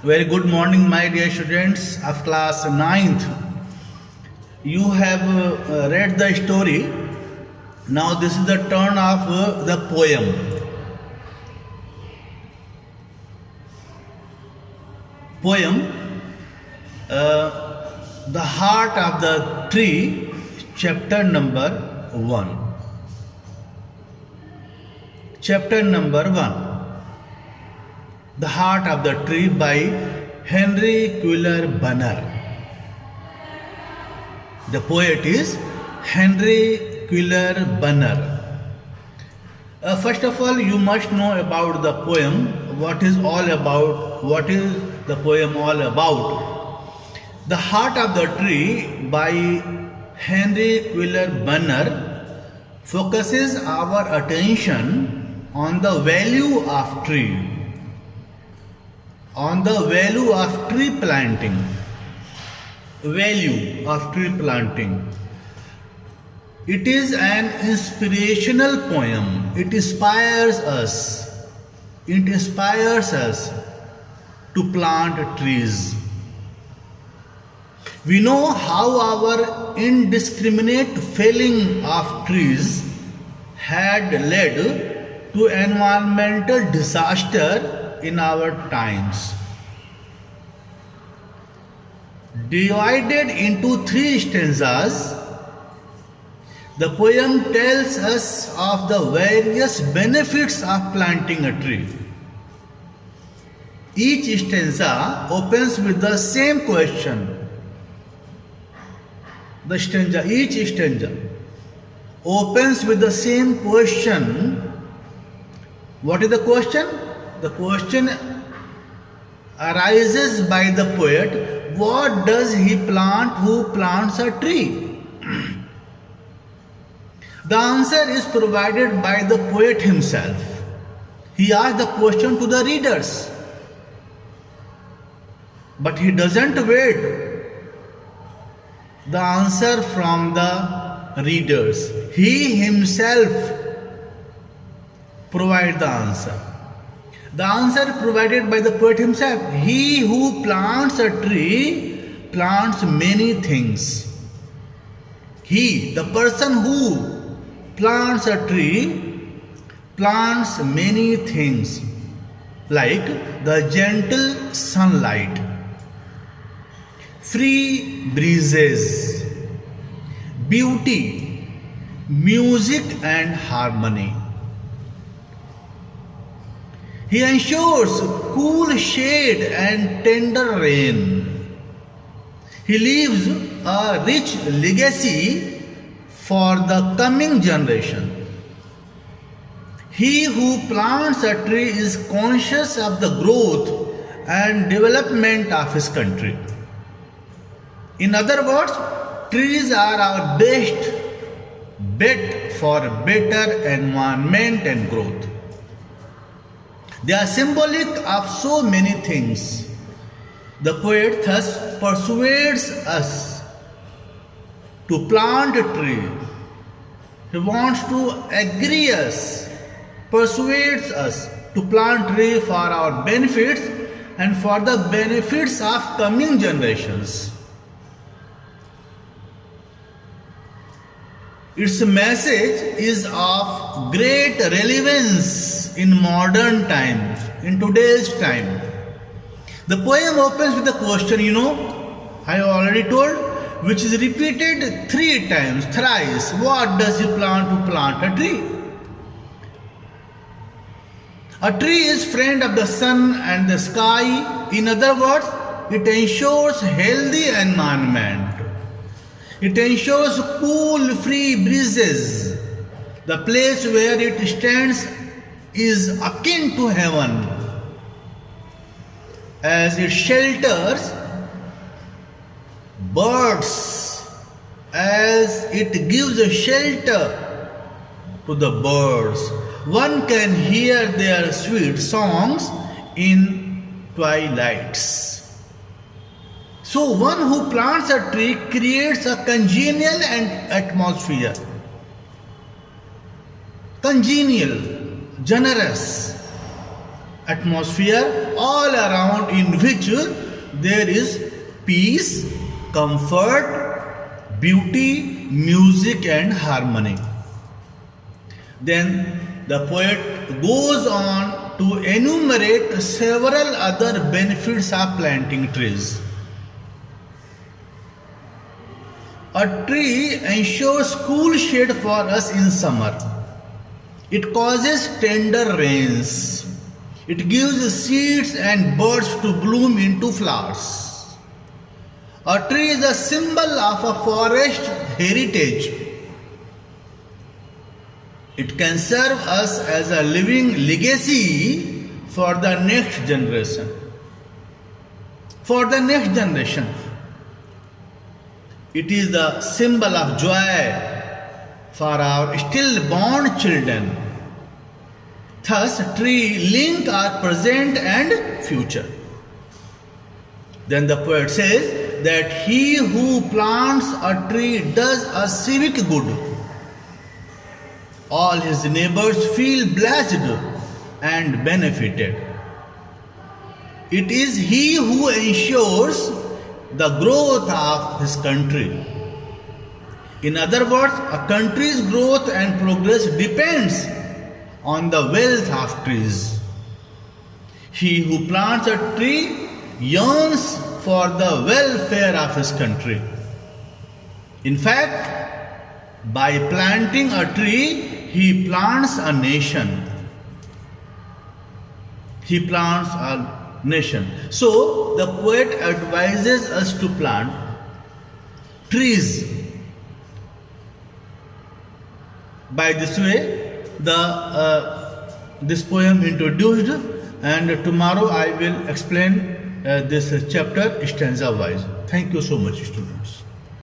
Very good morning, my dear students of class ninth. You have read the story. Now, this is the turn of the poem. Poem, The Heart of the Tree, chapter number 1. Chapter number 1. The Heart of the Tree by Henry Quiller Bunner. The poet is Henry Quiller Bunner. First of all, you must know about the poem, what is the poem all about. The Heart of the Tree by Henry Quiller Bunner focuses our attention on the value of tree. On the value of tree planting. Value of tree planting. It is an inspirational poem. It inspires us. It inspires us to plant trees. We know how our indiscriminate felling of trees had led to environmental disaster in our times. Divided into 3 stanzas, the poem tells us of the various benefits of planting a tree. Each stanza opens with the same question. Each stanza opens with the same question. What is the question? The question arises by the poet, what does he plant who plants a tree? The answer is provided by the poet himself. He asks the question to the readers. But he doesn't wait the answer from the readers. He himself provides the answer. The answer provided by the poet himself. He who plants a tree plants many things. He, the person who plants a tree, plants many things like the gentle sunlight, free breezes, beauty, music and harmony. He ensures cool shade and tender rain. He leaves a rich legacy for the coming generation. He who plants a tree is conscious of the growth and development of his country. In other words, trees are our best bet for better environment and growth. They are symbolic of so many things. The poet thus persuades us to plant a tree. He wants to agree us, persuades us to plant tree for our benefits and for the benefits of coming generations. Its message is of great relevance in modern times, in today's time. The poem opens with a question, I already told, which is repeated 3 times, thrice. What does he plant to plant a tree? A tree is friend of the sun and the sky. In other words, it ensures healthy environment. It ensures cool, free breezes. The place where it stands is akin to heaven, as it shelters birds, as it gives a shelter to the birds. One can hear their sweet songs in twilights. So one who plants a tree creates a congenial atmosphere. Congenial, generous, atmosphere all around in which there is peace, comfort, beauty, music, and harmony. Then the poet goes on to enumerate several other benefits of planting trees. A tree ensures cool shade for us in summer. It causes tender rains. It gives seeds and birds to bloom into flowers. A tree is a symbol of a forest heritage. It can serve us as a living legacy for the next generation. For the next generation. It is the symbol of joy for our stillborn children. Thus, tree link our present and future. Then the poet says that he who plants a tree does a civic good. All his neighbors feel blessed and benefited. It is he who ensures the growth of his country. In other words, a country's growth and progress depends on the wealth of trees. He who plants a tree yearns for the welfare of his country. In fact, by planting a tree, he plants a nation. He plants a nation. So, the poet advises us to plant trees. By this way, this poem introduced, and tomorrow I will explain this chapter stanza wise. Thank you so much, students.